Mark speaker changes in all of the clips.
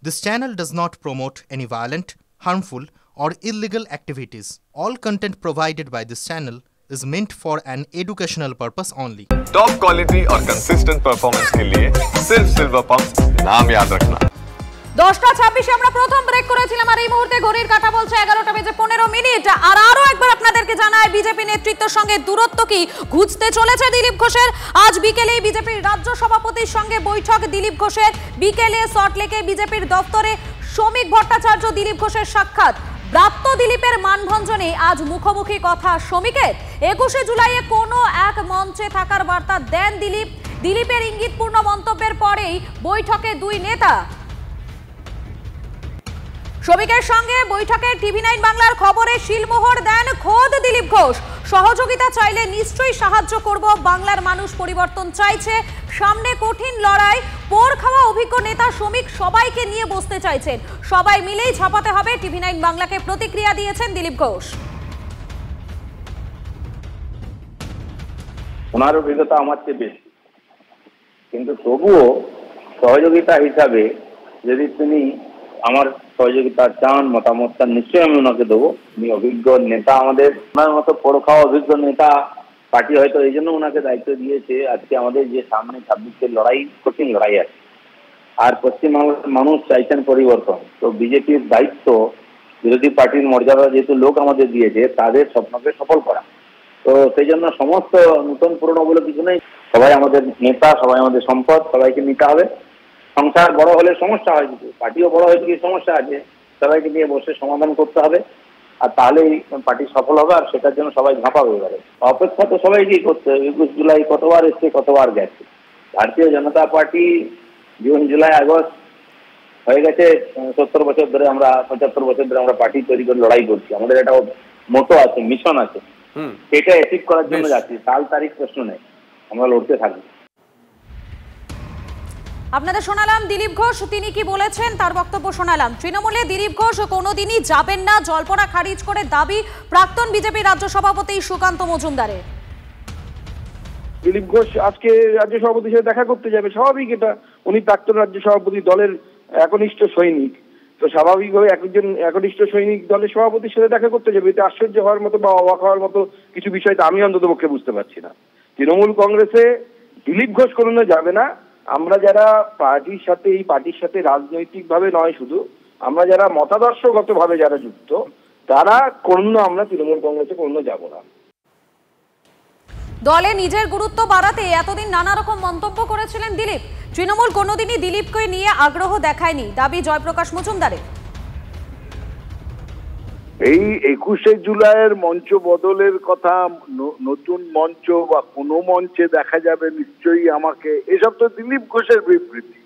Speaker 1: This channel does not promote any violent, harmful, or illegal activities. All content provided by this channel is meant for an educational purpose only.
Speaker 2: Top quality और consistent performance के लिए सिर्फ silver pump नाम याद रखना।
Speaker 3: 10:26 আমরা প্রথম break করেছিলাম আর এই মুহূর্তে ঘড়ির কাঁটা বলছে 11:15 আর আরো একবার আপনাদেরকে জানাই বিজেপি নেতৃত্বের সঙ্গে দূরত্ব কি ঘুচতে চলেছে দিলীপ ঘোষের। আজ বিকেলে বিজেপির রাজ্য সভাপতির সঙ্গে বৈঠক দিলীপ ঘোষের। বিকেলে সল্টলেকে বিজেপির দপ্তরে শ্রমিক ভট্টাচার্য দিলীপ ঘোষের সাক্ষাৎ। ব্রাত্য দিলীপের মানভঞ্জনে আজ মুখোমুখি কথা শ্রমিকের। 21 জুলাইয়ে কোনো এক মঞ্চে থাকার বার্তা দেন দিলীপ। দিলীপের ইঙ্গিতপূর্ণ মন্তব্যের পরেই বৈঠকে দুই নেতা। শ্রমিকের সঙ্গে বৈঠকে টিভি9 বাংলার খবরে শিলমোহর দেন খোদ দিলীপ ঘোষ। সহযোগিতা চাইলে নিশ্চয়ই সাহায্য করব, বাংলার মানুষ পরিবর্তন চাইছে, সামনে কঠিন লড়াই, পোড় খাওয়া অভিজ্ঞ নেতা শ্রমিক সবাইকে নিয়ে বসতে চাইছেন, সবাই মিলেই ছাপাতে হবে টিভি9 বাংলাকে প্রতিক্রিয়া দিয়েছেন দিলীপ ঘোষ।
Speaker 4: ওনার অভিজ্ঞতা আমার চেয়ে বেশি, কিন্তু তবুও সহযোগিতা হিসাবে যদি তিনি আমার সহযোগিতা চান, মতামত চান, নিশ্চয়ই আমি ওনাকে দেবো। উনি অভিজ্ঞ নেতা, আমাদের ওনার মতো পড় খাওয়া অভিজ্ঞ নেতা। পার্টি হয়তো এই জন্য ওনাকে দায়িত্ব দিয়েছে। আজকে আমাদের যে সামনে 26-এর লড়াই, কঠিন লড়াই আছে, আর পশ্চিমবাংলার মানুষ চাইছেন পরিবর্তন। তো বিজেপির দায়িত্ব বিরোধী পার্টির মর্যাদা যেহেতু লোক আমাদের দিয়েছে, তাদের স্বপ্নকে সফল করা। তো সেই জন্য সমস্ত নতুন পুরনো বলে কিছু নেই, সবাই আমাদের নেতা, সবাই আমাদের সম্পদ, সবাইকে নিতে হবে। সংসার বড় হলে সমস্যা হয়, কিছু পার্টিও বড় হয়ে কিছু সমস্যা আছে, সবাইকে নিয়ে বসে সমাধান করতে হবে, আর তাহলেই পার্টি সফল হবে, আর সেটার জন্য সবাই ঝাঁপাবে। এবারে অপেক্ষা তো সবাইকেই করতে হবে। 21 জুলাই কতবার এসছে, কতবার গেছে। ভারতীয় জনতা পার্টি জুন, জুলাই, আগস্ট হয়ে গেছে 70 বছর ধরে, আমরা 75 বছর ধরে আমরা পার্টি তৈরি করে লড়াই করছি। আমাদের একটা মোটো আছে, মিশন আছে, সেটা অ্যাচিভ করার জন্য যাচ্ছি। সাল তারিখ প্রশ্ন নেই, আমরা লড়তে থাকি।
Speaker 3: আপনাদের শোনালাম দিলীপ ঘোষ, তিনি কি বলেছেন তার বক্তব্য শোনালাম। তৃণমূলে দিলীপ ঘোষ কোনোদিনই যাবেন না, জল্পনা খারিজ করে দাবি প্রাক্তন বিজেপি রাজ্য সভাপতি সুকান্ত মজুমদারের।
Speaker 5: দিলীপ ঘোষ আজকে রাজ্য সভাপতির সাথে দেখা করতে যাবে, স্বাভাবিক। এটা উনি প্রাক্তন রাজ্য সভাপতি, দলের একনিষ্ঠ সৈনিক, তো স্বাভাবিকভাবে একজন একনিষ্ঠ সৈনিক দলের সভাপতির সাথে দেখা করতে যাবে। এতে আশ্চর্য হওয়ার মতো বা অবাক হওয়ার মতো কিছু বিষয় তো আমি অন্তত পক্ষে বুঝতে পারছি না। তৃণমূল কংগ্রেসে দিলীপ ঘোষ কোনো যাবে না। আমরা যারা পার্টির সাথে, এই পার্টির সাথে রাজনৈতিকভাবে নয় শুধু, আমরা যারা মতাদর্শগতভাবে যারা যুক্ত, তারা কোনো, আমরা তৃণমূল কংগ্রেসে কোনো যাব না।
Speaker 3: দলে নিজের গুরুত্ব বাড়াতে এতদিন নানা রকম মন্তব্য করেছিলেন দিলীপ। তৃণমূল কোনোদিনই দিলীপকে নিয়ে আগ্রহ দেখায়নি, দাবি জয়প্রকাশ মজুমদারের।
Speaker 6: এই 21 জুলাইয়ের মঞ্চ বদলের কথা নতুন মঞ্চ বা কোনো মঞ্চে দেখা যাবে নিশ্চয়ই আমাকে, এসব তো দিলীপ ঘোষের বিবৃতি।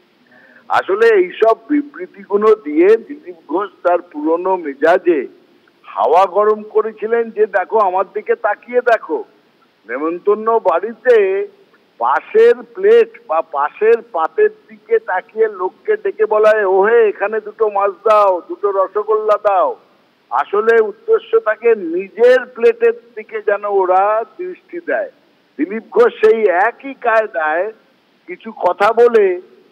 Speaker 6: আসলে এইসব বিবৃতিগুলো দিয়ে দিলীপ ঘোষ তার পুরনো মেজাজে হাওয়া গরম করেছিলেন যে দেখো আমার দিকে তাকিয়ে দেখো। নেমন্তন্ন বাড়িতে পাশের প্লেট বা পাশের পাতের দিকে তাকিয়ে লোককে ডেকে বলা হয়, ওহে এখানে দুটো মাছ দাও, দুটো রসগোল্লা দাও। আসলে উদ্দেশ্য থাকে নিজের প্লেটের দিকে যেন ওরা দৃষ্টি দেয়। দিলীপ ঘোষ সেই একই কায়দায় কিছু কথা বলে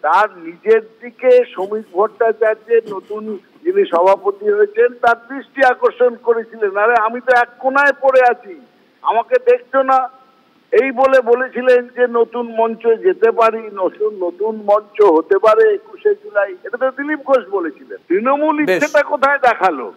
Speaker 6: তার নিজের দিকে শ্রমিক ভট্টাচার্যের নতুন যিনি সভাপতি হয়েছেন তার দৃষ্টি আকর্ষণ করেছিলেন। আরে আমি তো এক কোনায় পড়ে আছি, আমাকে দেখছো না, এই বলে বলেছিলেন যে নতুন মঞ্চ যেতে পারি, নতুন মঞ্চ হতে পারে 21 জুলাই। এটা তো দিলীপ ঘোষ বলেছিলেন। তৃণমূল ইচ্ছেটা কোথায় দেখালো?